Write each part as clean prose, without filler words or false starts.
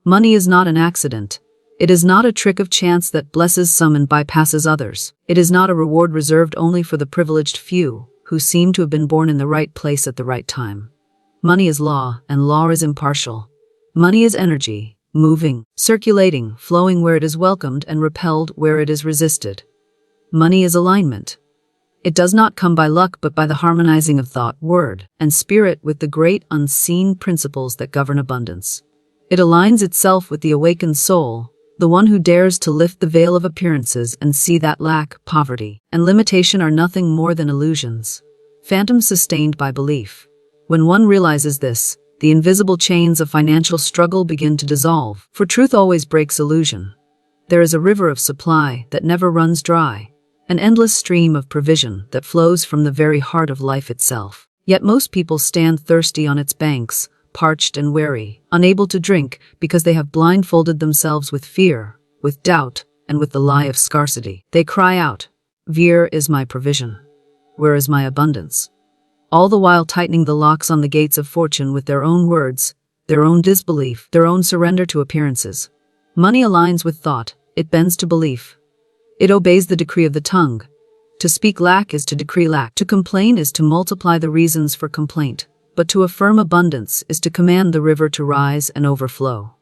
Money is not an accident. It is not a trick of chance that blesses some and bypasses others. It is not a reward reserved only for the privileged few, who seem to have been born in the right place at the right time. Money is law, and law is impartial. Money is energy, moving, circulating, flowing where it is welcomed and repelled where it is resisted. Money is alignment. It does not come by luck but by the harmonizing of thought, word, and spirit with the great unseen principles that govern abundance. It aligns itself with the awakened soul, the one who dares to lift the veil of appearances and see that lack, poverty, and limitation are nothing more than illusions, phantoms sustained by belief. When one realizes this, the invisible chains of financial struggle begin to dissolve, for truth always breaks illusion. There is a river of supply that never runs dry, an endless stream of provision that flows from the very heart of life itself. Yet most people stand thirsty on its banks, parched and weary, unable to drink because they have blindfolded themselves with fear, with doubt, and with the lie of scarcity. They cry out, "Where is my provision? Where is my abundance?" All the while tightening the locks on the gates of fortune with their own words, their own disbelief, their own surrender to appearances. Money aligns with thought, it bends to belief. It obeys the decree of the tongue. To speak lack is to decree lack. To complain is to multiply the reasons for complaint. But to affirm abundance is to command the river to rise and overflow.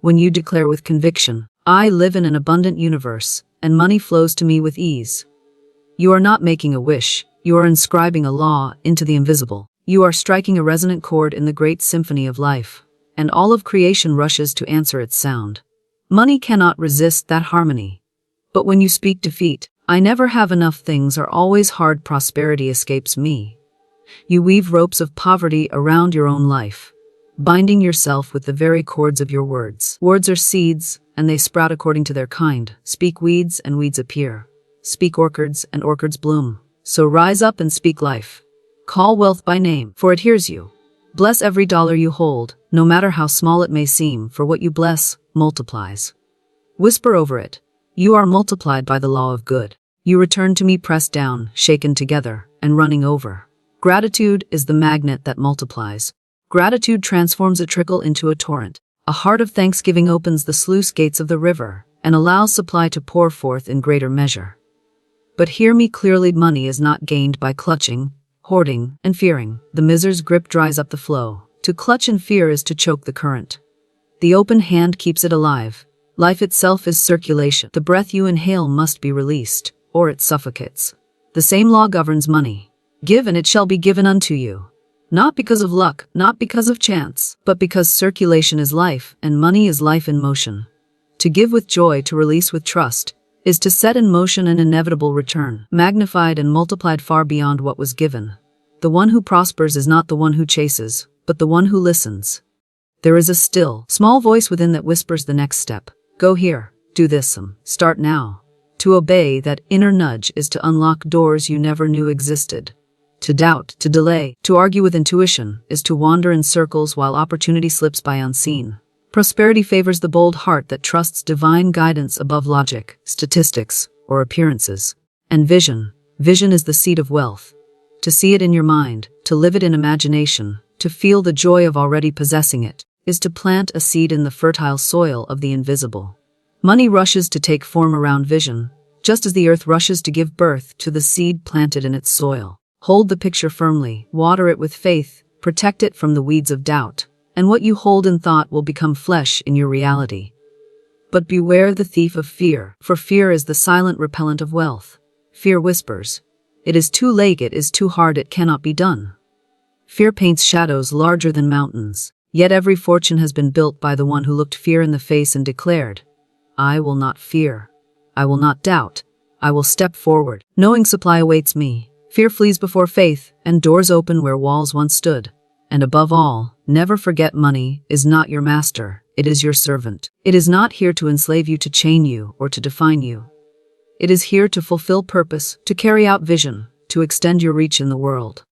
When you declare with conviction, "I live in an abundant universe, and money flows to me with ease," you are not making a wish, you are inscribing a law into the invisible. You are striking a resonant chord in the great symphony of life, and all of creation rushes to answer its sound. Money cannot resist that harmony. But when you speak defeat, "I never have enough, things are always hard, prosperity escapes me," you weave ropes of poverty around your own life, binding yourself with the very cords of your words. Words are seeds, and they sprout according to their kind. Speak weeds, and weeds appear. Speak orchids, and orchids bloom. So rise up and speak life. Call wealth by name, for it hears you. Bless every dollar you hold, no matter how small it may seem, for what you bless multiplies. Whisper over it, "You are multiplied by the law of good. You return to me pressed down, shaken together, and running over." Gratitude is the magnet that multiplies. Gratitude transforms a trickle into a torrent. A heart of thanksgiving opens the sluice gates of the river and allows supply to pour forth in greater measure. But hear me clearly, money is not gained by clutching, hoarding, and fearing. The miser's grip dries up the flow. To clutch and fear is to choke the current. The open hand keeps it alive. Life itself is circulation. The breath you inhale must be released, or it suffocates. The same law governs money. Give and it shall be given unto you. Not because of luck, not because of chance, but because circulation is life, and money is life in motion. To give with joy, to release with trust, is to set in motion an inevitable return, magnified and multiplied far beyond what was given. The one who prospers is not the one who chases, but the one who listens. There is a still, small voice within that whispers the next step. Go here, do this, start now. To obey that inner nudge is to unlock doors you never knew existed. To doubt, to delay, to argue with intuition is to wander in circles while opportunity slips by unseen. Prosperity favors the bold heart that trusts divine guidance above logic, statistics, or appearances. And vision is the seed of wealth. To see it in your mind, to live it in imagination, to feel the joy of already possessing it, is to plant a seed in the fertile soil of the invisible. Money rushes to take form around vision, just as the earth rushes to give birth to the seed planted in its soil. Hold the picture firmly, water it with faith, protect it from the weeds of doubt, and what you hold in thought will become flesh in your reality. But beware the thief of fear, for fear is the silent repellent of wealth. Fear whispers, "It is too late, it is too hard, it cannot be done." Fear paints shadows larger than mountains, yet every fortune has been built by the one who looked fear in the face and declared, "I will not fear. I will not doubt. I will step forward, knowing supply awaits me." Fear flees before faith, and doors open where walls once stood. And above all, never forget money is not your master, it is your servant. It is not here to enslave you, to chain you, or to define you. It is here to fulfill purpose, to carry out vision, to extend your reach in the world.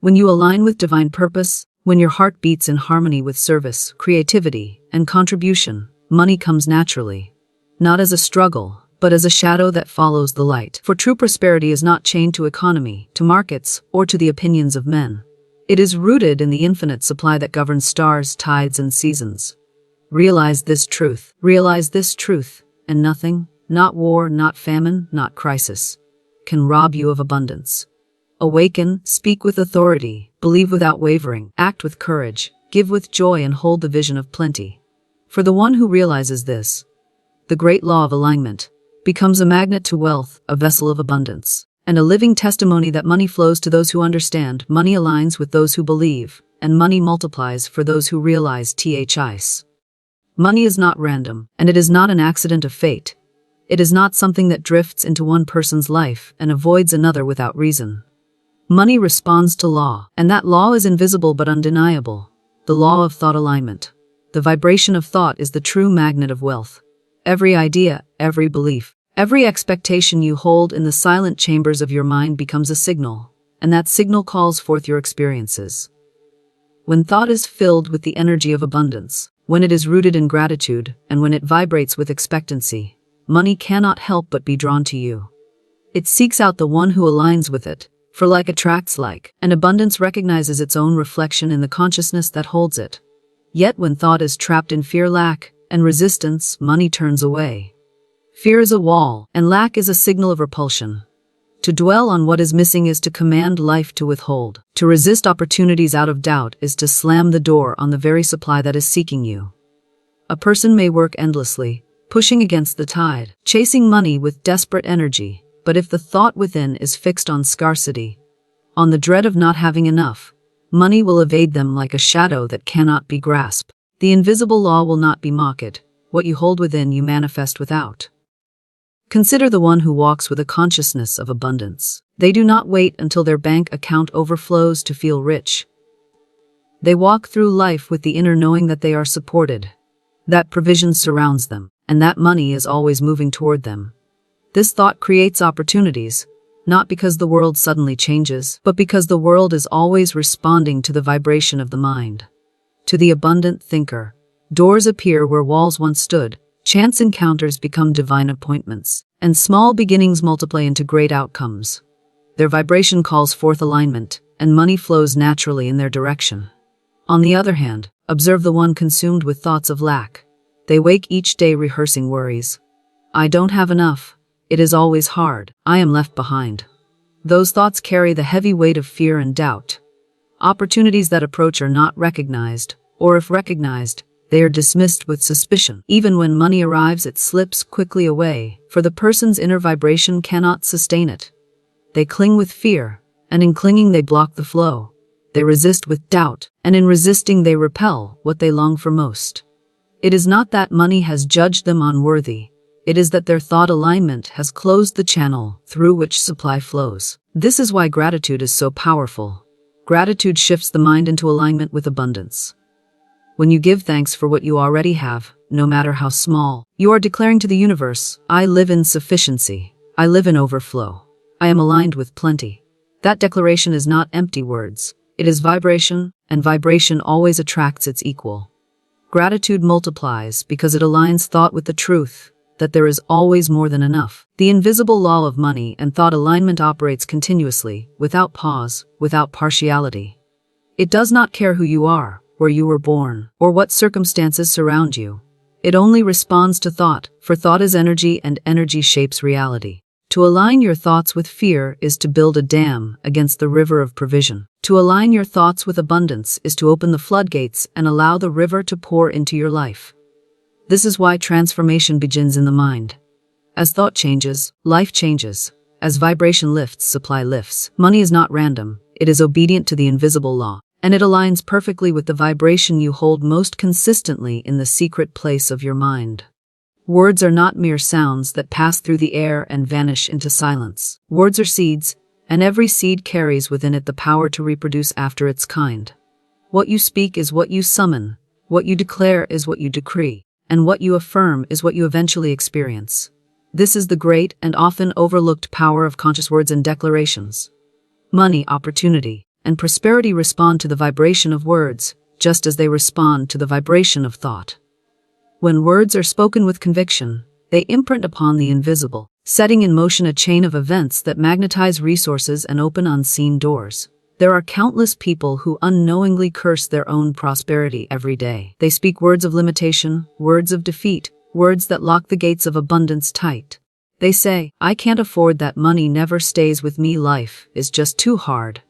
When you align with divine purpose, when your heart beats in harmony with service, creativity, and contribution, money comes naturally. Not as a struggle, but as a shadow that follows the light. For true prosperity is not chained to economy, to markets, or to the opinions of men. It is rooted in the infinite supply that governs stars, tides, and seasons. Realize this truth. Realize this truth, and nothing, not war, not famine, not crisis, can rob you of abundance. Awaken, speak with authority, believe without wavering, act with courage, give with joy, and hold the vision of plenty. For the one who realizes this, the great law of alignment becomes a magnet to wealth, a vessel of abundance, and a living testimony that money flows to those who understand, money aligns with those who believe, and money multiplies for those who realize THIS. Money is not random, and it is not an accident of fate. It is not something that drifts into one person's life and avoids another without reason. Money responds to law, and that law is invisible but undeniable. The law of thought alignment. The vibration of thought is the true magnet of wealth. Every idea, every belief, every expectation you hold in the silent chambers of your mind becomes a signal, and that signal calls forth your experiences. When thought is filled with the energy of abundance, when it is rooted in gratitude, and when it vibrates with expectancy, money cannot help but be drawn to you. It seeks out the one who aligns with it, for like attracts like, and abundance recognizes its own reflection in the consciousness that holds it. Yet when thought is trapped in fear, lack, and resistance, money turns away. Fear is a wall, and lack is a signal of repulsion. To dwell on what is missing is to command life to withhold. To resist opportunities out of doubt is to slam the door on the very supply that is seeking you. A person may work endlessly, pushing against the tide, chasing money with desperate energy, but if the thought within is fixed on scarcity, on the dread of not having enough, money will evade them like a shadow that cannot be grasped. The invisible law will not be mocked. What you hold within you manifest without. Consider the one who walks with a consciousness of abundance. They do not wait until their bank account overflows to feel rich. They walk through life with the inner knowing that they are supported, that provision surrounds them, and that money is always moving toward them. This thought creates opportunities, not because the world suddenly changes, but because the world is always responding to the vibration of the mind. To the abundant thinker, doors appear where walls once stood, chance encounters become divine appointments, and small beginnings multiply into great outcomes. Their vibration calls forth alignment, and money flows naturally in their direction. On the other hand, observe the one consumed with thoughts of lack. They wake each day rehearsing worries. I don't have enough. It is always hard. I am left behind. Those thoughts carry the heavy weight of fear and doubt. Opportunities that approach are not recognized, or if recognized, they are dismissed with suspicion. Even when money arrives, it slips quickly away, for the person's inner vibration cannot sustain it. They cling with fear, and in clinging they block the flow. They resist with doubt, and in resisting they repel what they long for most. It is not that money has judged them unworthy. It is that their thought alignment has closed the channel through which supply flows. This is why gratitude is so powerful. Gratitude shifts the mind into alignment with abundance. When you give thanks for what you already have, no matter how small, you are declaring to the universe, I live in sufficiency. I live in overflow. I am aligned with plenty. That declaration is not empty words. It is vibration, and vibration always attracts its equal. Gratitude multiplies because it aligns thought with the truth, that there is always more than enough. The invisible law of money and thought alignment operates continuously, without pause, without partiality. It does not care who you are, where you were born, or what circumstances surround you. It only responds to thought, for thought is energy and energy shapes reality. To align your thoughts with fear is to build a dam against the river of provision. To align your thoughts with abundance is to open the floodgates and allow the river to pour into your life. This is why transformation begins in the mind. As thought changes, life changes. As vibration lifts, supply lifts. Money is not random. It is obedient to the invisible law, and it aligns perfectly with the vibration you hold most consistently in the secret place of your mind. Words are not mere sounds that pass through the air and vanish into silence. Words are seeds, and every seed carries within it the power to reproduce after its kind. What you speak is what you summon, what you declare is what you decree, and what you affirm is what you eventually experience. This is the great and often overlooked power of conscious words and declarations. Money, opportunity, and prosperity respond to the vibration of words, just as they respond to the vibration of thought. When words are spoken with conviction, they imprint upon the invisible, setting in motion a chain of events that magnetize resources and open unseen doors. There are countless people who unknowingly curse their own prosperity every day. They speak words of limitation, words of defeat, words that lock the gates of abundance tight. They say, "I can't afford that, money never stays with me, life is just too hard."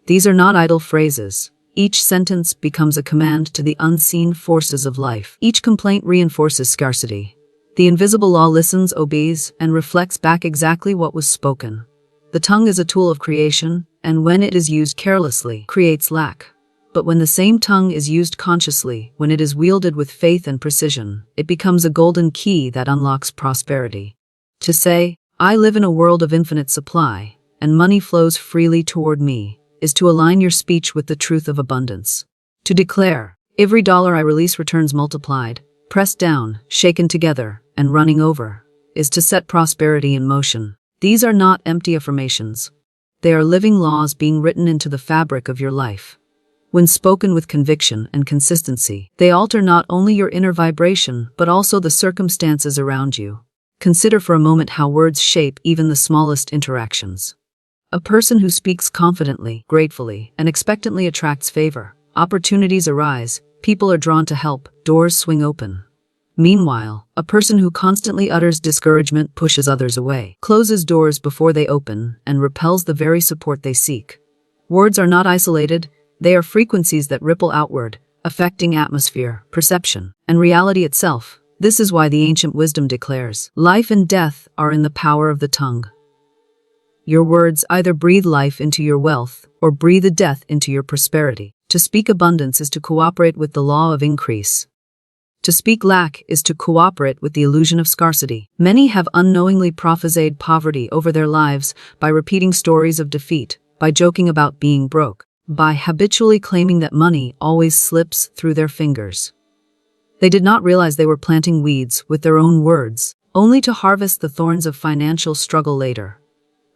These are not idle phrases. Each sentence becomes a command to the unseen forces of life. Each complaint reinforces scarcity. The invisible law listens, obeys, and reflects back exactly what was spoken. The tongue is a tool of creation, and when it is used carelessly, creates lack. But when the same tongue is used consciously, when it is wielded with faith and precision, it becomes a golden key that unlocks prosperity. To say, "I live in a world of infinite supply, and money flows freely toward me," is to align your speech with the truth of abundance. To declare, "Every dollar I release returns multiplied, pressed down, shaken together, and running over," is to set prosperity in motion. These are not empty affirmations. They are living laws being written into the fabric of your life. When spoken with conviction and consistency, they alter not only your inner vibration, but also the circumstances around you. Consider for a moment how words shape even the smallest interactions. A person who speaks confidently, gratefully, and expectantly attracts favor. Opportunities arise, people are drawn to help, doors swing open. Meanwhile, a person who constantly utters discouragement pushes others away, closes doors before they open, and repels the very support they seek. Words are not isolated, they are frequencies that ripple outward, affecting atmosphere, perception, and reality itself. This is why the ancient wisdom declares, "Life and death are in the power of the tongue." Your words either breathe life into your wealth or breathe death into your prosperity. To speak abundance is to cooperate with the law of increase. To speak lack is to cooperate with the illusion of scarcity. Many have unknowingly prophesied poverty over their lives by repeating stories of defeat, by joking about being broke, by habitually claiming that money always slips through their fingers. They did not realize they were planting weeds with their own words, only to harvest the thorns of financial struggle later.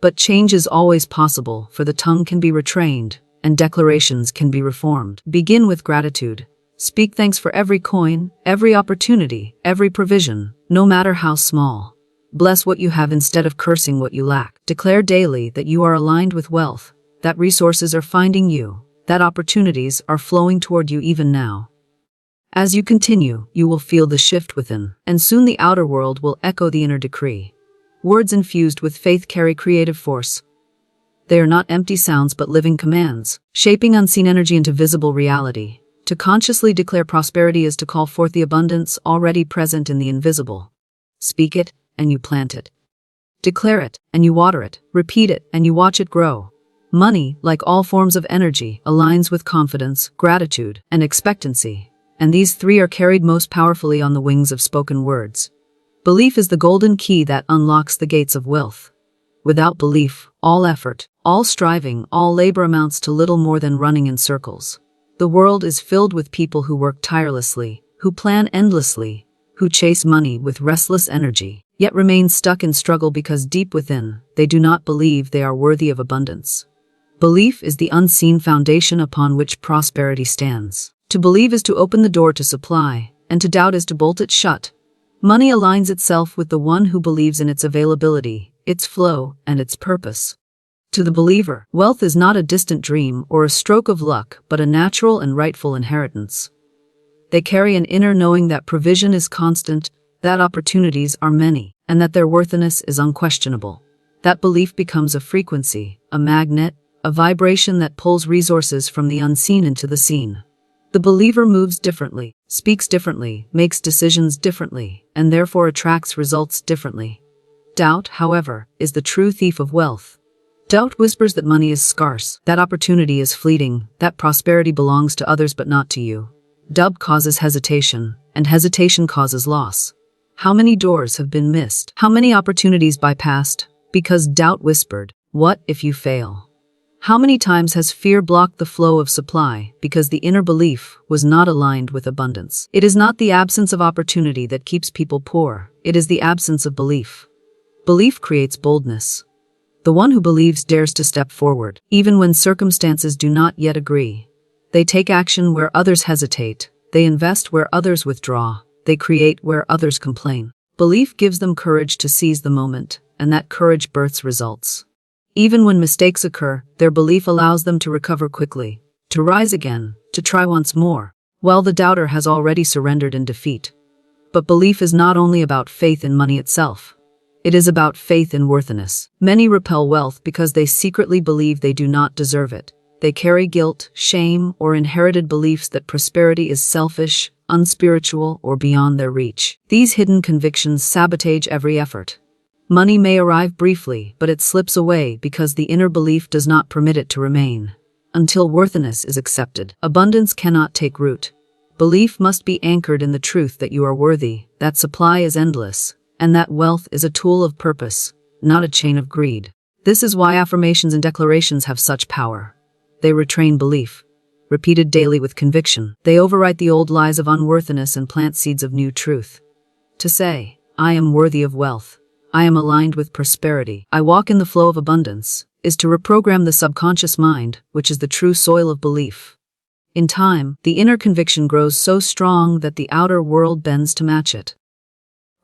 But change is always possible, for the tongue can be retrained, and declarations can be reformed. Begin with gratitude. Speak thanks for every coin, every opportunity, every provision, no matter how small. Bless what you have instead of cursing what you lack. Declare daily that you are aligned with wealth, that resources are finding you, that opportunities are flowing toward you even now. As you continue, you will feel the shift within, and soon the outer world will echo the inner decree. Words infused with faith carry creative force. They are not empty sounds but living commands, shaping unseen energy into visible reality. To consciously declare prosperity is to call forth the abundance already present in the invisible. Speak it, and you plant it. Declare it, and you water it. Repeat it, and you watch it grow. Money, like all forms of energy, aligns with confidence, gratitude, and expectancy. And these three are carried most powerfully on the wings of spoken words. Belief is the golden key that unlocks the gates of wealth. Without belief, all effort, all striving, all labor amounts to little more than running in circles. The world is filled with people who work tirelessly, who plan endlessly, who chase money with restless energy, yet remain stuck in struggle because deep within, they do not believe they are worthy of abundance. Belief is the unseen foundation upon which prosperity stands. To believe is to open the door to supply, and to doubt is to bolt it shut. Money aligns itself with the one who believes in its availability, its flow, and its purpose. To the believer, wealth is not a distant dream or a stroke of luck, but a natural and rightful inheritance. They carry an inner knowing that provision is constant, that opportunities are many, and that their worthiness is unquestionable. That belief becomes a frequency, a magnet, a vibration that pulls resources from the unseen into the seen. The believer moves differently, speaks differently, makes decisions differently, and therefore attracts results differently. Doubt, however, is the true thief of wealth. Doubt whispers that money is scarce, that opportunity is fleeting, that prosperity belongs to others but not to you. Doubt causes hesitation, and hesitation causes loss. How many doors have been missed? How many opportunities bypassed? Because doubt whispered, "What if you fail?" How many times has fear blocked the flow of supply because the inner belief was not aligned with abundance? It is not the absence of opportunity that keeps people poor, it is the absence of belief. Belief creates boldness. The one who believes dares to step forward, even when circumstances do not yet agree. They take action where others hesitate, they invest where others withdraw, they create where others complain. Belief gives them courage to seize the moment, and that courage births results. Even when mistakes occur, their belief allows them to recover quickly, to rise again, to try once more, while the doubter has already surrendered in defeat. But belief is not only about faith in money itself. It is about faith in worthiness. Many repel wealth because they secretly believe they do not deserve it. They carry guilt, shame, or inherited beliefs that prosperity is selfish, unspiritual, or beyond their reach. These hidden convictions sabotage every effort. Money may arrive briefly, but it slips away because the inner belief does not permit it to remain. Until worthiness is accepted, abundance cannot take root. Belief must be anchored in the truth that you are worthy, that supply is endless, and that wealth is a tool of purpose, not a chain of greed. This is why affirmations and declarations have such power. They retrain belief. Repeated daily with conviction, they overwrite the old lies of unworthiness and plant seeds of new truth. To say, I am worthy of wealth, I am aligned with prosperity, I walk in the flow of abundance, is to reprogram the subconscious mind, which is the true soil of belief. In time, the inner conviction grows so strong that the outer world bends to match it.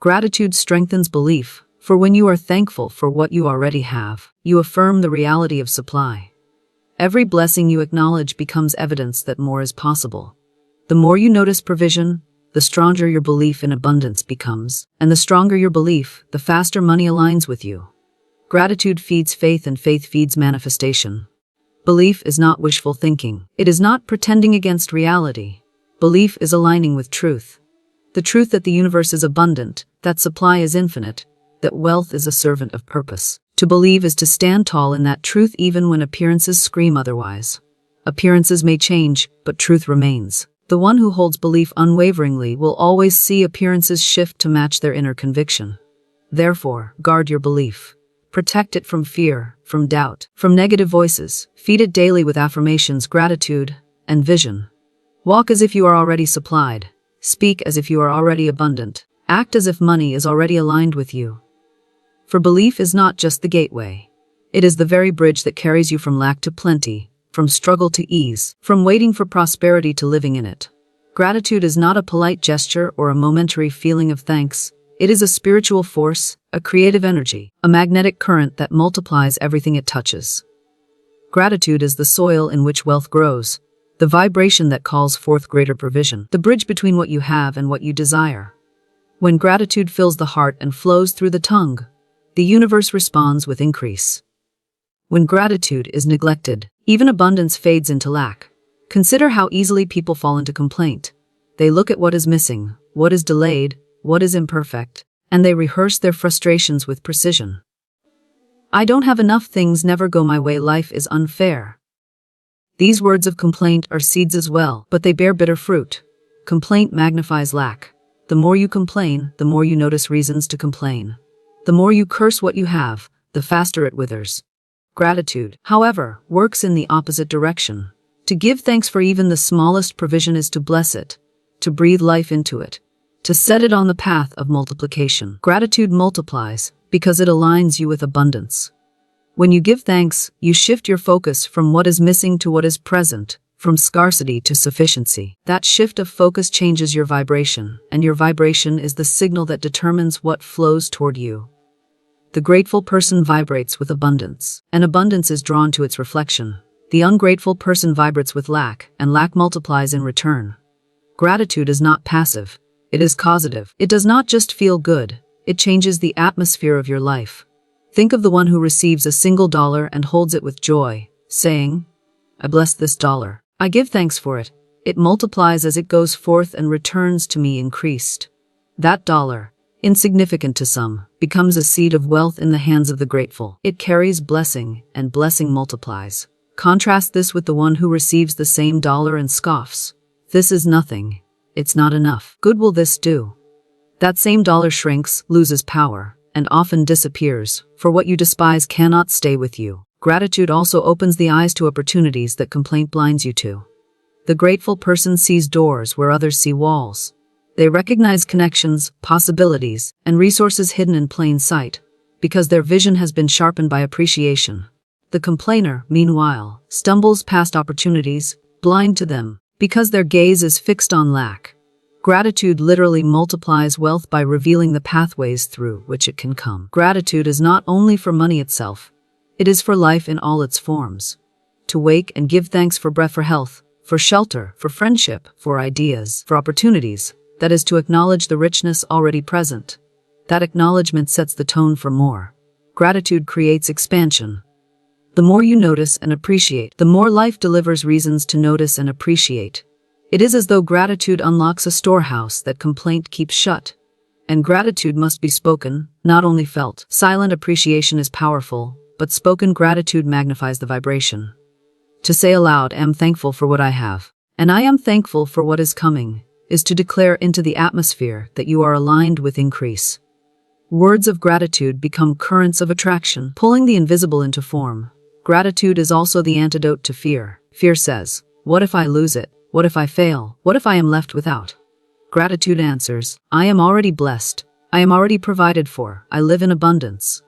Gratitude strengthens belief, for when you are thankful for what you already have, you affirm the reality of supply. Every blessing you acknowledge becomes evidence that more is possible. The more you notice provision, the stronger your belief in abundance becomes, and the stronger your belief, the faster money aligns with you. Gratitude feeds faith and faith feeds manifestation. Belief is not wishful thinking. It is not pretending against reality. Belief is aligning with truth. The truth that the universe is abundant, that supply is infinite, that wealth is a servant of purpose. To believe is to stand tall in that truth even when appearances scream otherwise. Appearances may change, but truth remains. The one who holds belief unwaveringly will always see appearances shift to match their inner conviction. Therefore, guard your belief. Protect it from fear, from doubt, from negative voices. Feed it daily with affirmations, gratitude, and vision. Walk as if you are already supplied. Speak as if you are already abundant. Act as if money is already aligned with you. For belief is not just the gateway. It is the very bridge that carries you from lack to plenty, from struggle to ease, from waiting for prosperity to living in it. Gratitude is not a polite gesture or a momentary feeling of thanks. It is a spiritual force, a creative energy, a magnetic current that multiplies everything it touches. Gratitude is the soil in which wealth grows, the vibration that calls forth greater provision, the bridge between what you have and what you desire. When gratitude fills the heart and flows through the tongue, the universe responds with increase. When gratitude is neglected, even abundance fades into lack. Consider how easily people fall into complaint. They look at what is missing, what is delayed, what is imperfect, and they rehearse their frustrations with precision. I don't have enough, things never go my way, life is unfair. These words of complaint are seeds as well, but they bear bitter fruit. Complaint magnifies lack. The more you complain, the more you notice reasons to complain. The more you curse what you have, the faster it withers. Gratitude, however, works in the opposite direction. To give thanks for even the smallest provision is to bless it, to breathe life into it, to set it on the path of multiplication. Gratitude multiplies because it aligns you with abundance. When you give thanks, you shift your focus from what is missing to what is present, from scarcity to sufficiency. That shift of focus changes your vibration, and your vibration is the signal that determines what flows toward you. The grateful person vibrates with abundance, and abundance is drawn to its reflection. The ungrateful person vibrates with lack, and lack multiplies in return. Gratitude is not passive, it is causative. It does not just feel good, it changes the atmosphere of your life. Think of the one who receives a single dollar and holds it with joy, saying, I bless this dollar. I give thanks for it. It multiplies as it goes forth and returns to me increased. That dollar, insignificant to some, becomes a seed of wealth in the hands of the grateful. It carries blessing, and blessing multiplies. Contrast this with the one who receives the same dollar and scoffs. This is nothing. It's not enough. Good will this do? That same dollar shrinks, loses power, and often disappears, for what you despise cannot stay with you. Gratitude also opens the eyes to opportunities that complaint blinds you to. The grateful person sees doors where others see walls. They recognize connections, possibilities, and resources hidden in plain sight, because their vision has been sharpened by appreciation. The complainer, meanwhile, stumbles past opportunities, blind to them, because their gaze is fixed on lack. Gratitude literally multiplies wealth by revealing the pathways through which it can come. Gratitude is not only for money itself. It is for life in all its forms. To wake and give thanks for breath, for health, for shelter, for friendship, for ideas, for opportunities. That is to acknowledge the richness already present. That acknowledgement sets the tone for more. Gratitude creates expansion. The more you notice and appreciate, the more life delivers reasons to notice and appreciate. It is as though gratitude unlocks a storehouse that complaint keeps shut. And gratitude must be spoken, not only felt. Silent appreciation is powerful, but spoken gratitude magnifies the vibration. To say aloud, "I am thankful for what I have, and I am thankful for what is coming," is to declare into the atmosphere that you are aligned with increase. Words of gratitude become currents of attraction, pulling the invisible into form. Gratitude is also the antidote to fear. Fear says, "What if I lose it? What if I fail? What if I am left without?" Gratitude answers, "I am already blessed. I am already provided for. I live in abundance."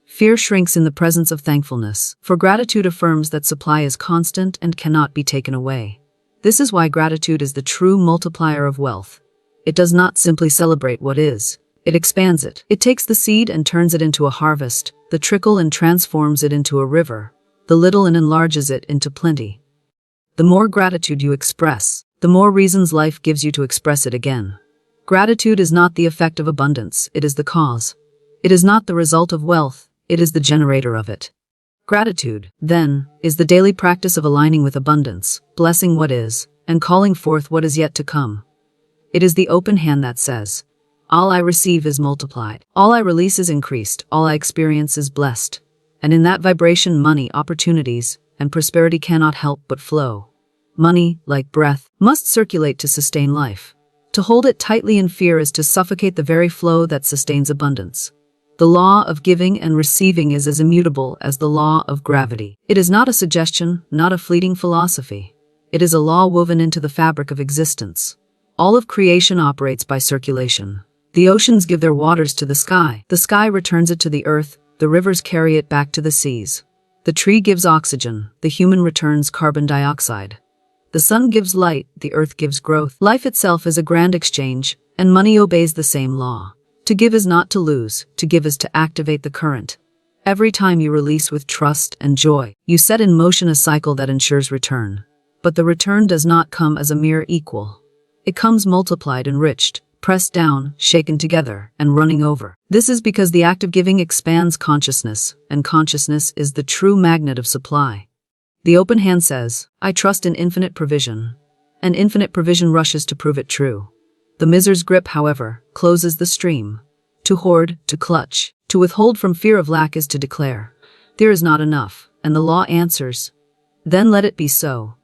Fear shrinks in the presence of thankfulness, for gratitude affirms that supply is constant and cannot be taken away. This is why gratitude is the true multiplier of wealth. It does not simply celebrate what is. It expands it. It takes the seed and turns it into a harvest, the trickle and transforms it into a river, the little and enlarges it into plenty. The more gratitude you express, the more reasons life gives you to express it again. Gratitude is not the effect of abundance, it is the cause. It is not the result of wealth, it is the generator of it. Gratitude, then, is the daily practice of aligning with abundance, blessing what is, and calling forth what is yet to come. It is the open hand that says, "All I receive is multiplied. All I release is increased. All I experience is blessed." And in that vibration, money, opportunities, and prosperity cannot help but flow. Money, like breath, must circulate to sustain life. To hold it tightly in fear is to suffocate the very flow that sustains abundance. The law of giving and receiving is as immutable as the law of gravity. It is not a suggestion, not a fleeting philosophy. It is a law woven into the fabric of existence. All of creation operates by circulation. The oceans give their waters to the sky returns it to the earth, the rivers carry it back to the seas. The tree gives oxygen, the human returns carbon dioxide. The sun gives light, the earth gives growth. Life itself is a grand exchange, and money obeys the same law. To give is not to lose, to give is to activate the current. Every time you release with trust and joy, you set in motion a cycle that ensures return. But the return does not come as a mere equal. It comes multiplied, enriched, pressed down, shaken together, and running over. This is because the act of giving expands consciousness, and consciousness is the true magnet of supply. The open hand says, "I trust in infinite provision," and infinite provision rushes to prove it true. The miser's grip, however, closes the stream. To hoard, to clutch, to withhold from fear of lack is to declare, "There is not enough," and the law answers, "Then let it be so."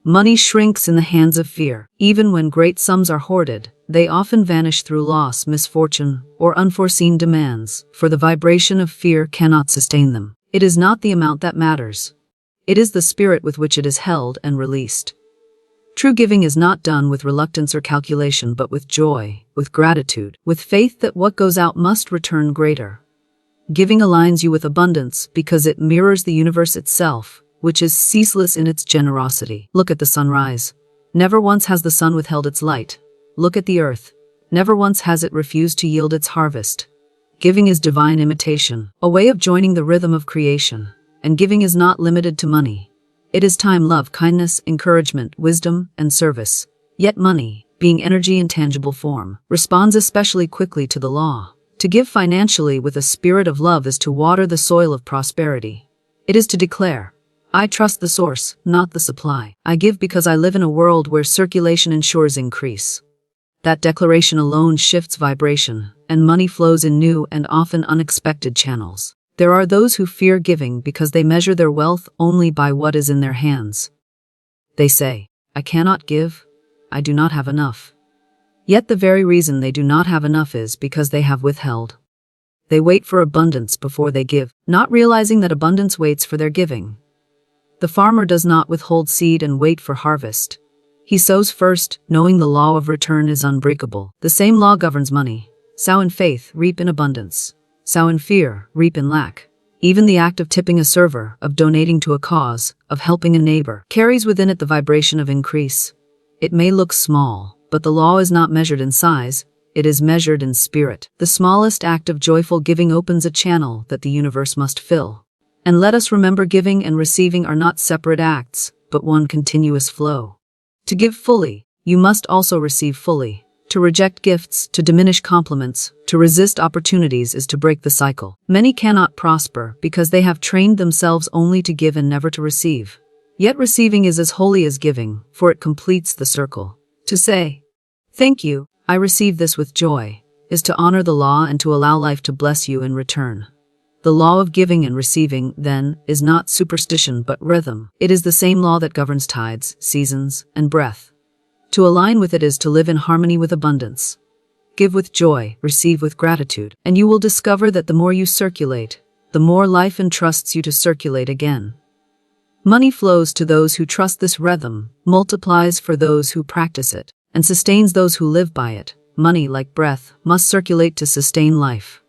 Money shrinks in the hands of fear. Even when great sums are hoarded, they often vanish through loss, misfortune, or unforeseen demands, for the vibration of fear cannot sustain them. It is not the amount that matters. It is the spirit with which it is held and released. True giving is not done with reluctance or calculation, but with joy, with gratitude, with faith that what goes out must return greater. Giving aligns you with abundance because it mirrors the universe itself, which is ceaseless in its generosity. Look at the sunrise. Never once has the sun withheld its light. Look at the earth. Never once has it refused to yield its harvest. Giving is divine imitation, a way of joining the rhythm of creation. And giving is not limited to money. It is time, love, kindness, encouragement, wisdom, and service. Yet money, being energy in tangible form, responds especially quickly to the law. To give financially with a spirit of love is to water the soil of prosperity. It is to declare, "I trust the source, not the supply. I give because I live in a world where circulation ensures increase." That declaration alone shifts vibration, and money flows in new and often unexpected channels. There are those who fear giving because they measure their wealth only by what is in their hands. They say, "I cannot give. I do not have enough." Yet the very reason they do not have enough is because they have withheld. They wait for abundance before they give, not realizing that abundance waits for their giving. The farmer does not withhold seed and wait for harvest. He sows first, knowing the law of return is unbreakable. The same law governs money. Sow in faith, reap in abundance. Sow in fear, reap in lack. Even the act of tipping a server, of donating to a cause, of helping a neighbor, carries within it the vibration of increase. It may look small, but the law is not measured in size, it is measured in spirit. The smallest act of joyful giving opens a channel that the universe must fill. And let us remember giving and receiving are not separate acts, but one continuous flow. To give fully, you must also receive fully. To reject gifts, to diminish compliments, to resist opportunities is to break the cycle. Many cannot prosper because they have trained themselves only to give and never to receive. Yet receiving is as holy as giving, for it completes the circle. To say, "Thank you, I receive this with joy," is to honor the law and to allow life to bless you in return. The law of giving and receiving, then, is not superstition but rhythm. It is the same law that governs tides, seasons, and breath. To align with it is to live in harmony with abundance. Give with joy, receive with gratitude, and you will discover that the more you circulate, the more life entrusts you to circulate again. Money flows to those who trust this rhythm, multiplies for those who practice it, and sustains those who live by it. Money, like breath, must circulate to sustain life.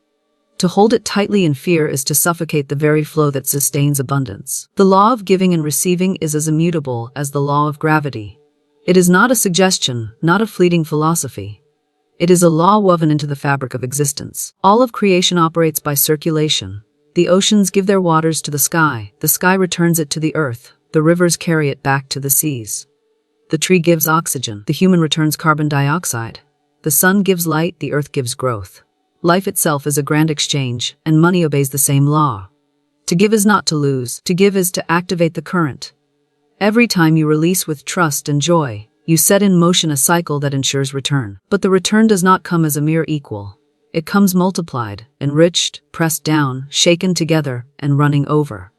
To hold it tightly in fear is to suffocate the very flow that sustains abundance. The law of giving and receiving is as immutable as the law of gravity. It is not a suggestion, not a fleeting philosophy. It is a law woven into the fabric of existence. All of creation operates by circulation. The oceans give their waters to the sky returns it to the earth, the rivers carry it back to the seas. The tree gives oxygen, the human returns carbon dioxide. The sun gives light, the earth gives growth. Life itself is a grand exchange, and money obeys the same law. To give is not to lose, to give is to activate the current. Every time you release with trust and joy, you set in motion a cycle that ensures return. But the return does not come as a mere equal. It comes multiplied, enriched, pressed down, shaken together, and running over.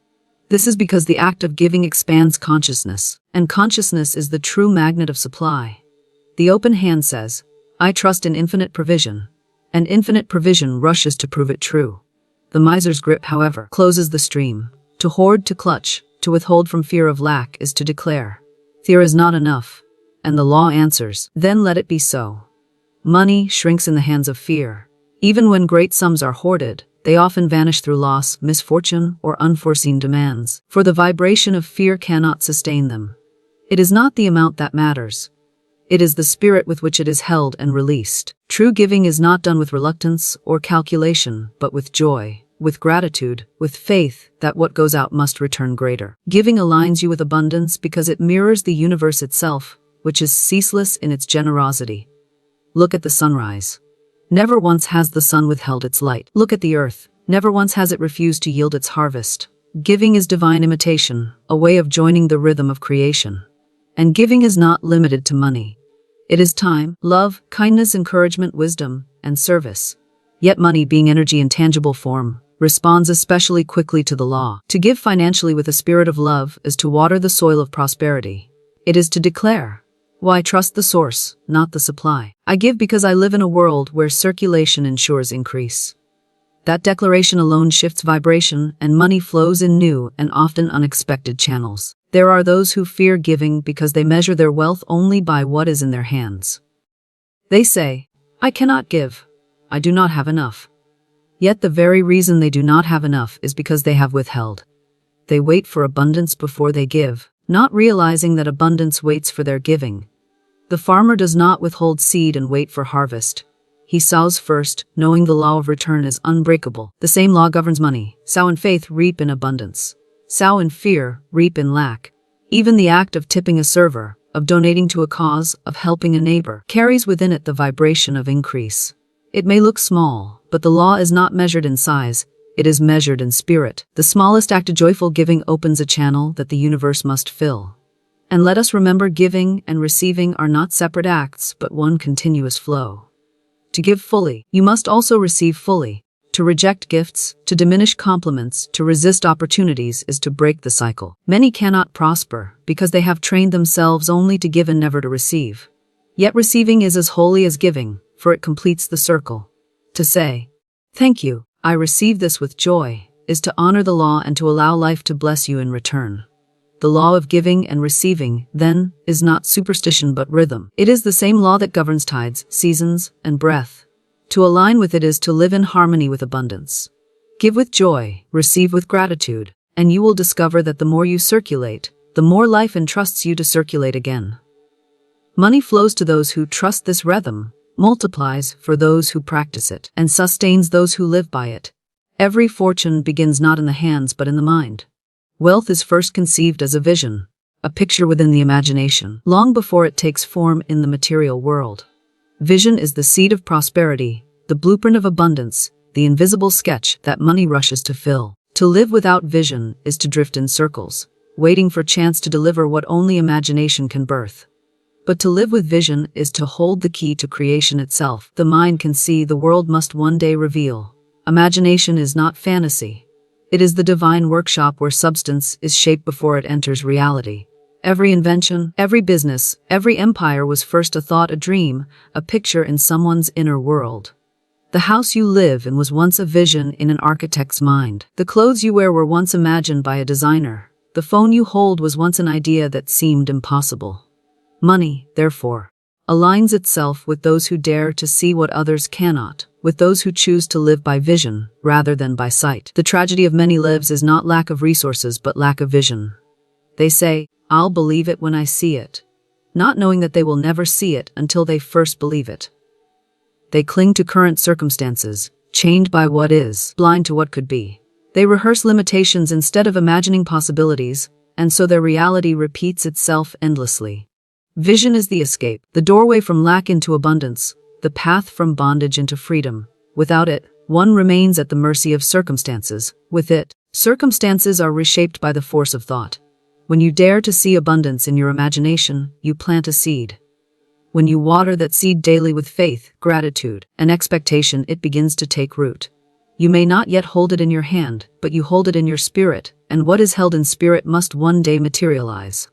This is because the act of giving expands consciousness, and consciousness is the true magnet of supply. The open hand says, "I trust in infinite provision," and infinite provision rushes to prove it true. The miser's grip, however, closes the stream. To hoard, to clutch, to withhold from fear of lack is to declare, "There is not enough," and the law answers, "Then let it be so." Money shrinks in the hands of fear. Even when great sums are hoarded, they often vanish through loss, misfortune, or unforeseen demands, for the vibration of fear cannot sustain them. It is not the amount that matters. It is the spirit with which it is held and released. True giving is not done with reluctance or calculation, but with joy, with gratitude, with faith that what goes out must return greater. Giving aligns you with abundance because it mirrors the universe itself, which is ceaseless in its generosity. Look at the sunrise. Never once has the sun withheld its light. Look at the earth. Never once has it refused to yield its harvest. Giving is divine imitation, a way of joining the rhythm of creation. And giving is not limited to money. It is time, love, kindness, encouragement, wisdom, and service. Yet money, being energy in tangible form, responds especially quickly to the law. To give financially with a spirit of love is to water the soil of prosperity. It is to declare, "Why trust the source, not the supply? I give because I live in a world where circulation ensures increase." That declaration alone shifts vibration, and money flows in new and often unexpected channels. There are those who fear giving because they measure their wealth only by what is in their hands. They say, "I cannot give. I do not have enough." Yet the very reason they do not have enough is because they have withheld. They wait for abundance before they give, not realizing that abundance waits for their giving. The farmer does not withhold seed and wait for harvest. He sows first, knowing the law of return is unbreakable. The same law governs money. Sow in faith, reap in abundance. Sow in fear, reap in lack. Even the act of tipping a server, of donating to a cause, of helping a neighbor, carries within it the vibration of increase. It may look small, but the law is not measured in size, it is measured in spirit. The smallest act of joyful giving opens a channel that the universe must fill. And let us remember giving and receiving are not separate acts, but one continuous flow. To give fully, you must also receive fully. To reject gifts, to diminish compliments, to resist opportunities is to break the cycle. Many cannot prosper because they have trained themselves only to give and never to receive. Yet receiving is as holy as giving, for it completes the circle. To say, "Thank you, I receive this with joy," is to honor the law and to allow life to bless you in return. The law of giving and receiving, then, is not superstition but rhythm. It is the same law that governs tides, seasons, and breath. To align with it is to live in harmony with abundance. Give with joy, receive with gratitude, and you will discover that the more you circulate, the more life entrusts you to circulate again. Money flows to those who trust this rhythm, multiplies for those who practice it, and sustains those who live by it. Every fortune begins not in the hands but in the mind. Wealth is first conceived as a vision, a picture within the imagination, long before it takes form in the material world. Vision is the seed of prosperity, the blueprint of abundance, the invisible sketch that money rushes to fill. To live without vision is to drift in circles, waiting for chance to deliver what only imagination can birth. But to live with vision is to hold the key to creation itself. The mind can see, the world must one day reveal. Imagination is not fantasy. It is the divine workshop where substance is shaped before it enters reality. Every invention, every business, every empire was first a thought, a dream, a picture in someone's inner world. The house you live in was once a vision in an architect's mind. The clothes you wear were once imagined by a designer. The phone you hold was once an idea that seemed impossible. Money, therefore, aligns itself with those who dare to see what others cannot, with those who choose to live by vision rather than by sight. The tragedy of many lives is not lack of resources but lack of vision. They say, "I'll believe it when I see it," not knowing that they will never see it until they first believe it. They cling to current circumstances, chained by what is, blind to what could be. They rehearse limitations instead of imagining possibilities, and so their reality repeats itself endlessly. Vision is the escape, the doorway from lack into abundance, the path from bondage into freedom. Without it, one remains at the mercy of circumstances. With it, circumstances are reshaped by the force of thought. When you dare to see abundance in your imagination, you plant a seed. When you water that seed daily with faith, gratitude, and expectation, it begins to take root. You may not yet hold it in your hand, but you hold it in your spirit, and what is held in spirit must one day materialize.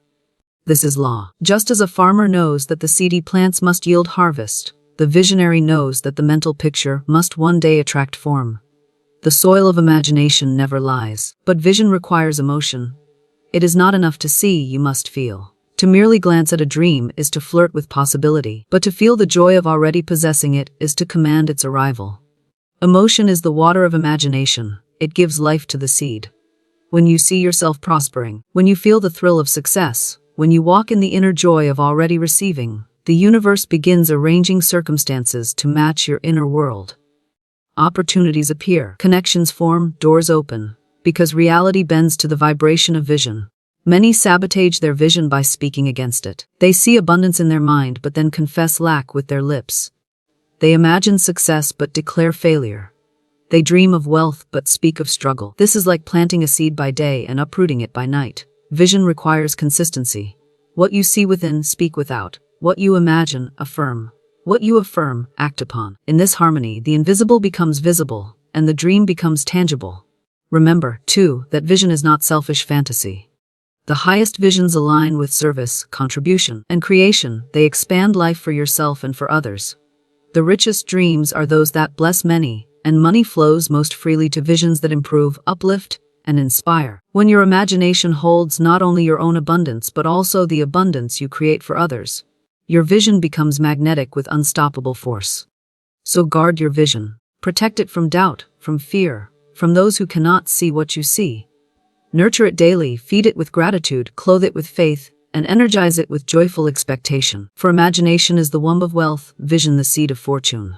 This is law. Just as a farmer knows that the seed he plants must yield harvest, the visionary knows that the mental picture must one day attract form. The soil of imagination never lies, but vision requires emotion. It is not enough to see, you must feel. To merely glance at a dream is to flirt with possibility, but to feel the joy of already possessing it is to command its arrival. Emotion is the water of imagination. It gives life to the seed. When you see yourself prospering, when you feel the thrill of success, when you walk in the inner joy of already receiving, the universe begins arranging circumstances to match your inner world. Opportunities appear, connections form, doors open, because reality bends to the vibration of vision. Many sabotage their vision by speaking against it. They see abundance in their mind but then confess lack with their lips. They imagine success but declare failure. They dream of wealth but speak of struggle. This is like planting a seed by day and uprooting it by night. Vision requires consistency. What you see within, speak without. What you imagine, affirm. What you affirm, act upon. In this harmony, the invisible becomes visible, and the dream becomes tangible. Remember, too, that vision is not selfish fantasy. The highest visions align with service, contribution, and creation. They expand life for yourself and for others. The richest dreams are those that bless many, and money flows most freely to visions that improve, uplift, and inspire. When your imagination holds not only your own abundance but also the abundance you create for others, your vision becomes magnetic with unstoppable force. So guard your vision. Protect it from doubt, from fear, from those who cannot see what you see. Nurture it daily, feed it with gratitude, clothe it with faith, and energize it with joyful expectation. For imagination is the womb of wealth, vision the seed of fortune.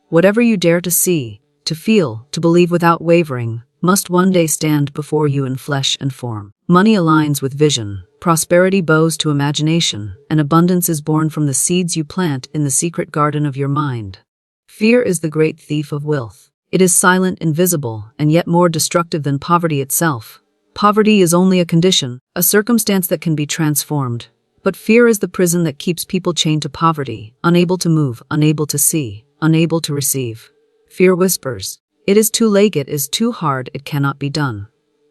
Whatever you dare to see, to feel, to believe without wavering, must one day stand before you in flesh and form. Money aligns with vision, prosperity bows to imagination, and abundance is born from the seeds you plant in the secret garden of your mind. Fear is the great thief of wealth. It is silent, invisible, and yet more destructive than poverty itself. Poverty is only a condition, a circumstance that can be transformed. But fear is the prison that keeps people chained to poverty, unable to move, unable to see, unable to receive. Fear whispers, "It is too late, it is too hard, it cannot be done."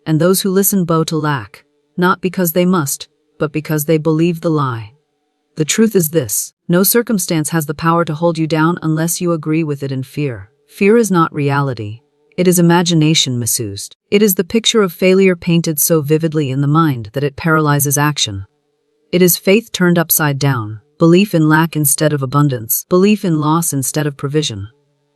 And those who listen bow to lack, not because they must, but because they believe the lie. The truth is this: no circumstance has the power to hold you down unless you agree with it in fear. Fear is not reality. It is imagination misused. It is the picture of failure painted so vividly in the mind that it paralyzes action. It is faith turned upside down, belief in lack instead of abundance, belief in loss instead of provision.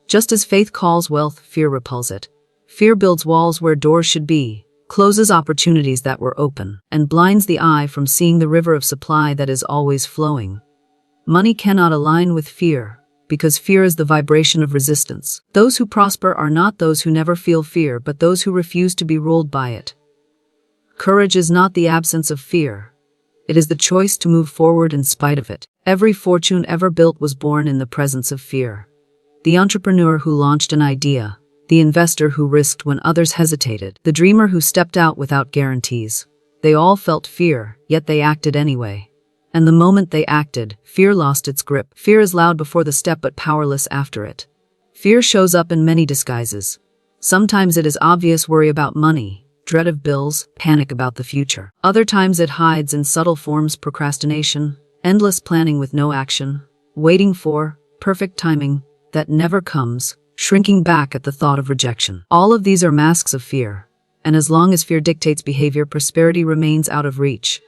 Just as faith calls wealth, fear repels it. Fear builds walls where doors should be, closes opportunities that were open, and blinds the eye from seeing the river of supply that is always flowing. Money cannot align with fear, because fear is the vibration of resistance. Those who prosper are not those who never feel fear, but those who refuse to be ruled by it. Courage is not the absence of fear. It is the choice to move forward in spite of it. Every fortune ever built was born in the presence of fear. The entrepreneur who launched an idea, the investor who risked when others hesitated, the dreamer who stepped out without guarantees. They all felt fear, yet they acted anyway. And the moment they acted, fear lost its grip. Fear is loud before the step but powerless after it. Fear shows up in many disguises. Sometimes it is obvious worry about money, dread of bills, panic about the future. Other times it hides in subtle forms: procrastination, endless planning with no action, waiting for perfect timing that never comes, shrinking back at the thought of rejection. All of these are masks of fear, and as long as fear dictates behavior, prosperity remains out of reach.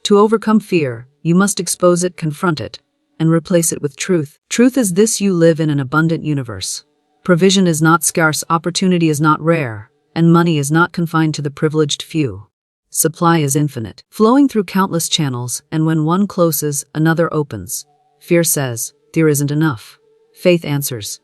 To overcome fear, you must expose it, confront it, and replace it with truth. Truth is this: you live in an abundant universe. Provision is not scarce, opportunity is not rare, and money is not confined to the privileged few. Supply is infinite, flowing through countless channels, and when one closes, another opens. Fear says, there isn't enough. Faith answers,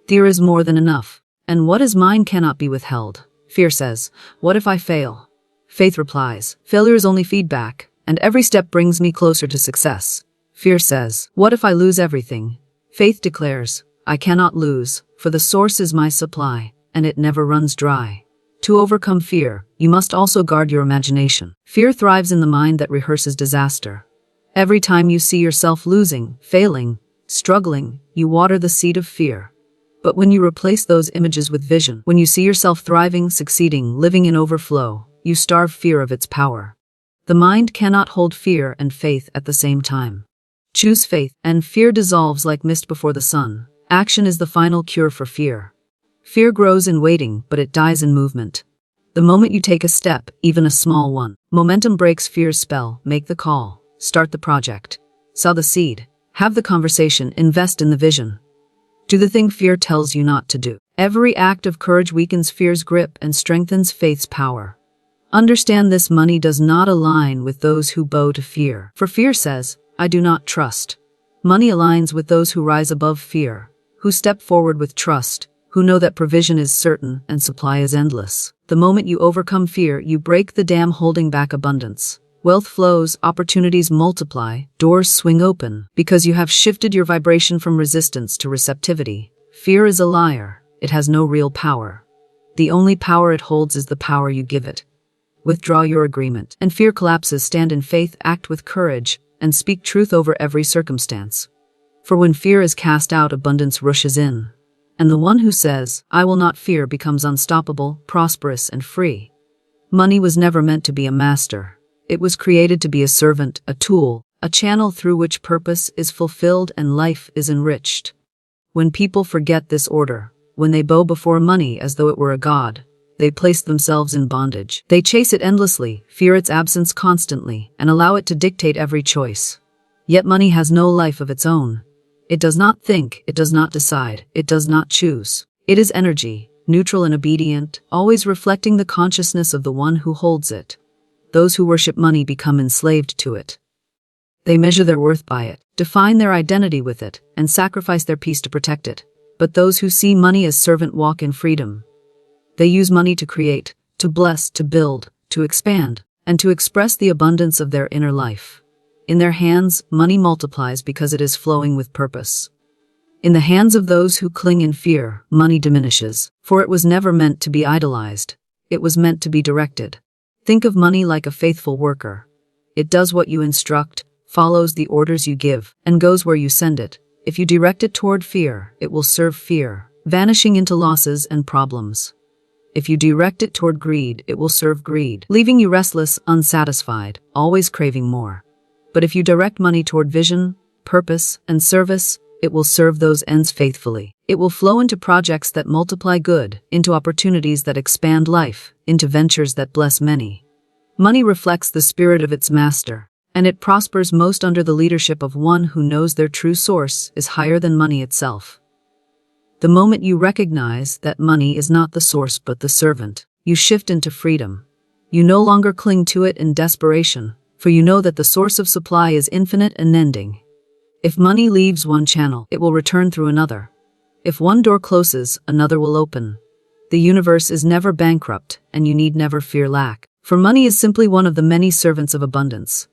there is more than enough. And what is mine cannot be withheld. Fear says, what if I fail? Faith replies, failure is only feedback, and every step brings me closer to success. Fear says, what if I lose everything? Faith declares, I cannot lose, for the source is my supply, and it never runs dry. To overcome fear, you must also guard your imagination. Fear thrives in the mind that rehearses disaster. Every time you see yourself losing, failing, struggling, you water the seed of fear. But when you replace those images with vision, when you see yourself thriving, succeeding, living in overflow, you starve fear of its power. The mind cannot hold fear and faith at the same time. Choose faith, and fear dissolves like mist before the sun. Action is the final cure for fear. Fear grows in waiting, but it dies in movement. The moment you take a step, even a small one, momentum breaks fear's spell. Make the call, start the project, sow the seed, have the conversation, invest in the vision. Do the thing fear tells you not to do. Every act of courage weakens fear's grip and strengthens faith's power. Understand this: money does not align with those who bow to fear. For fear says, I do not trust. Money aligns with those who rise above fear, who step forward with trust, who know that provision is certain and supply is endless. The moment you overcome fear, you break the dam holding back abundance. Wealth flows, opportunities multiply, doors swing open, because you have shifted your vibration from resistance to receptivity. Fear is a liar. It has no real power. The only power it holds is the power you give it. Withdraw your agreement, and fear collapses. Stand in faith, act with courage, and speak truth over every circumstance. For when fear is cast out, abundance rushes in. And the one who says, I will not fear, becomes unstoppable, prosperous, and free. Money was never meant to be a master. It was created to be a servant, a tool, a channel through which purpose is fulfilled and life is enriched. When people forget this order, when they bow before money as though it were a god, they place themselves in bondage. They chase it endlessly, fear its absence constantly, and allow it to dictate every choice. Yet money has no life of its own. It does not think, it does not decide, it does not choose. It is energy, neutral and obedient, always reflecting the consciousness of the one who holds it. Those who worship money become enslaved to it. They measure their worth by it, define their identity with it, and sacrifice their peace to protect it. But those who see money as servant walk in freedom. They use money to create, to bless, to build, to expand, and to express the abundance of their inner life. In their hands, money multiplies because it is flowing with purpose. In the hands of those who cling in fear, money diminishes, for it was never meant to be idolized. It was meant to be directed. Think of money like a faithful worker. It does what you instruct, follows the orders you give, and goes where you send it. If you direct it toward fear, it will serve fear, vanishing into losses and problems. If you direct it toward greed, it will serve greed, leaving you restless, unsatisfied, always craving more. But if you direct money toward vision, purpose, and service, it will serve those ends faithfully. It will flow into projects that multiply good, into opportunities that expand life, into ventures that bless many. Money reflects the spirit of its master, and it prospers most under the leadership of one who knows their true source is higher than money itself. The moment you recognize that money is not the source but the servant, you shift into freedom. You no longer cling to it in desperation, for you know that the source of supply is infinite and unending. If money leaves one channel, it will return through another. If one door closes, another will open. The universe is never bankrupt, and you need never fear lack. For money is simply one of the many servants of abundance.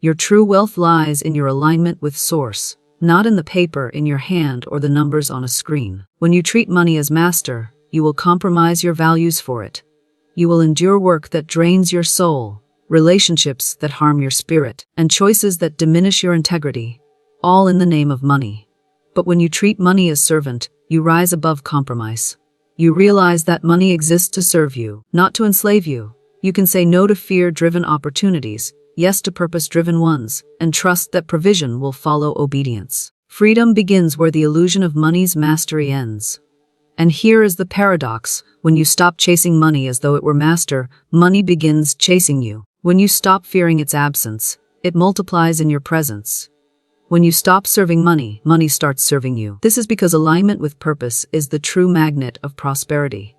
Your true wealth lies in your alignment with Source, not in the paper in your hand or the numbers on a screen. When you treat money as master, you will compromise your values for it. You will endure work that drains your soul, relationships that harm your spirit, and choices that diminish your integrity, all in the name of money. But when you treat money as servant, you rise above compromise. You realize that money exists to serve you, not to enslave you. You can say no to fear-driven opportunities, yes to purpose-driven ones, and trust that provision will follow obedience. Freedom begins where the illusion of money's mastery ends. And here is the paradox. When you stop chasing money as though it were master, money begins chasing you. When you stop fearing its absence, it multiplies in your presence. When you stop serving money, money starts serving you. This is because alignment with purpose is the true magnet of prosperity.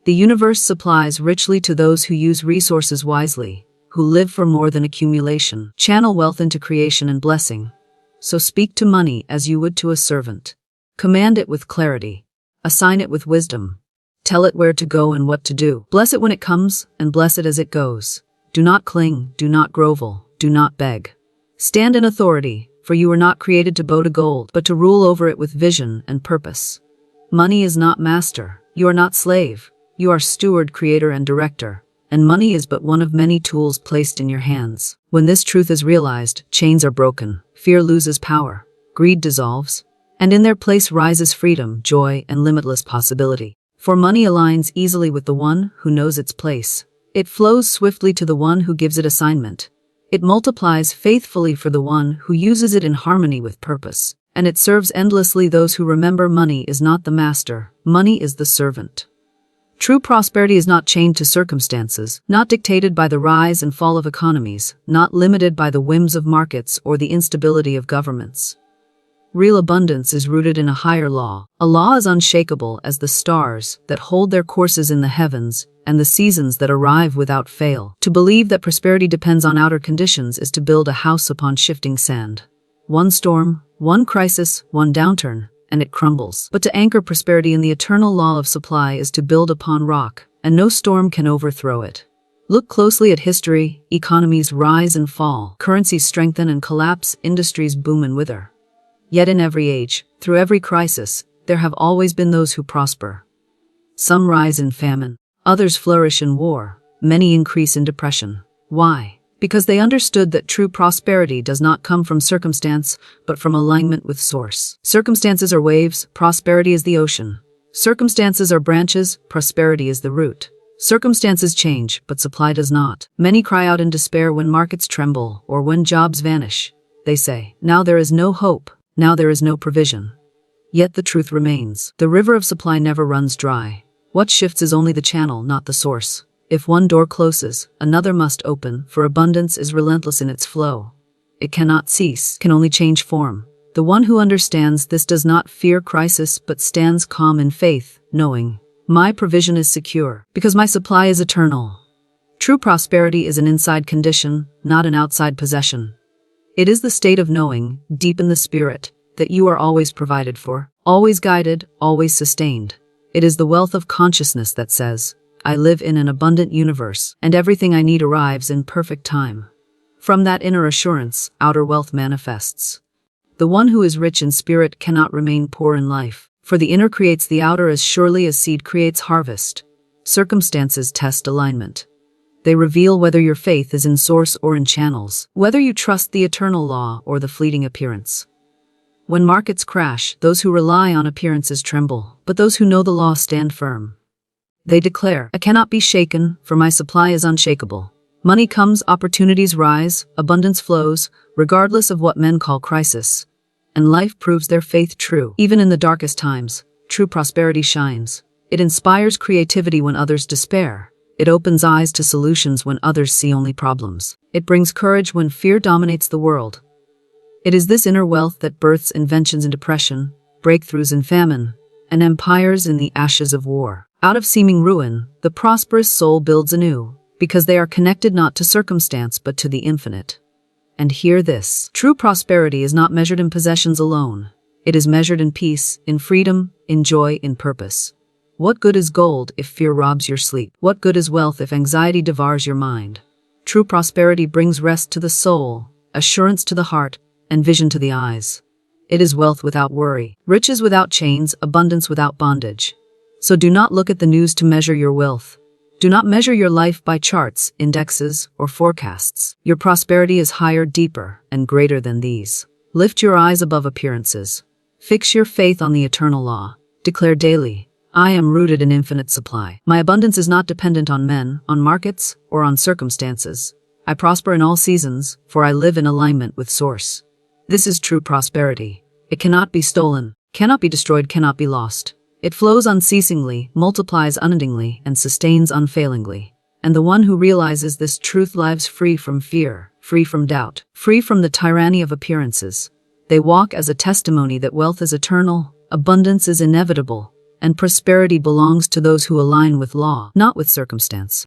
The universe supplies richly to those who use resources wisely, who live for more than accumulation, channel wealth into creation and blessing. So speak to money as you would to a servant. Command it with clarity. Assign it with wisdom. Tell it where to go and what to do. Bless it when it comes, and bless it as it goes. Do not cling, do not grovel, do not beg. Stand in authority, for you were not created to bow to gold, but to rule over it with vision and purpose. Money is not master. You are not slave. You are steward, creator, and director. And money is but one of many tools placed in your hands. When this truth is realized, chains are broken, fear loses power, greed dissolves, and in their place rises freedom, joy, and limitless possibility. For money aligns easily with the one who knows its place. It flows swiftly to the one who gives it assignment. It multiplies faithfully for the one who uses it in harmony with purpose. And it serves endlessly those who remember money is not the master, money is the servant. True prosperity is not chained to circumstances, not dictated by the rise and fall of economies, not limited by the whims of markets or the instability of governments. Real abundance is rooted in a higher law, a law as unshakable as the stars that hold their courses in the heavens and the seasons that arrive without fail. To believe that prosperity depends on outer conditions is to build a house upon shifting sand. One storm, one crisis, one downturn, and it crumbles. But to anchor prosperity in the eternal law of supply is to build upon rock, and no storm can overthrow it. Look closely at history. Economies rise and fall, currencies strengthen and collapse, industries boom and wither. Yet in every age, through every crisis, there have always been those who prosper. Some rise in famine, others flourish in war, many increase in depression. Why? Because they understood that true prosperity does not come from circumstance, but from alignment with Source. Circumstances are waves, prosperity is the ocean. Circumstances are branches, prosperity is the root. Circumstances change, but supply does not. Many cry out in despair when markets tremble or when jobs vanish. They say, "Now there is no hope. Now there is no provision." Yet the truth remains. The river of supply never runs dry. What shifts is only the channel, not the source. If one door closes, another must open, for abundance is relentless in its flow. It cannot cease, can only change form. The one who understands this does not fear crisis but stands calm in faith, knowing, my provision is secure, because my supply is eternal. True prosperity is an inside condition, not an outside possession. It is the state of knowing, deep in the spirit, that you are always provided for, always guided, always sustained. It is the wealth of consciousness that says, I live in an abundant universe, and everything I need arrives in perfect time. From that inner assurance, outer wealth manifests. The one who is rich in spirit cannot remain poor in life, for the inner creates the outer as surely as seed creates harvest. Circumstances test alignment. They reveal whether your faith is in source or in channels, whether you trust the eternal law or the fleeting appearance. When markets crash, those who rely on appearances tremble, but those who know the law stand firm. They declare, I cannot be shaken, for my supply is unshakable. Money comes, opportunities rise, abundance flows, regardless of what men call crisis. And life proves their faith true. Even in the darkest times, true prosperity shines. It inspires creativity when others despair. It opens eyes to solutions when others see only problems. It brings courage when fear dominates the world. It is this inner wealth that births inventions in depression, breakthroughs in famine, and empires in the ashes of war. Out of seeming ruin, the prosperous soul builds anew, because they are connected not to circumstance but to the infinite. And hear this. True prosperity is not measured in possessions alone. It is measured in peace, in freedom, in joy, in purpose. What good is gold if fear robs your sleep? What good is wealth if anxiety devours your mind? True prosperity brings rest to the soul, assurance to the heart, and vision to the eyes. It is wealth without worry, riches without chains, abundance without bondage. So do not look at the news to measure your wealth. Do not measure your life by charts, indexes, or forecasts. Your prosperity is higher, deeper, and greater than these. Lift your eyes above appearances. Fix your faith on the eternal law. Declare daily, I am rooted in infinite supply. My abundance is not dependent on men, on markets, or on circumstances. I prosper in all seasons, for I live in alignment with Source. This is true prosperity. It cannot be stolen, cannot be destroyed, cannot be lost. It flows unceasingly, multiplies unendingly, and sustains unfailingly. And the one who realizes this truth lives free from fear, free from doubt, free from the tyranny of appearances. They walk as a testimony that wealth is eternal, abundance is inevitable, and prosperity belongs to those who align with law, not with circumstance.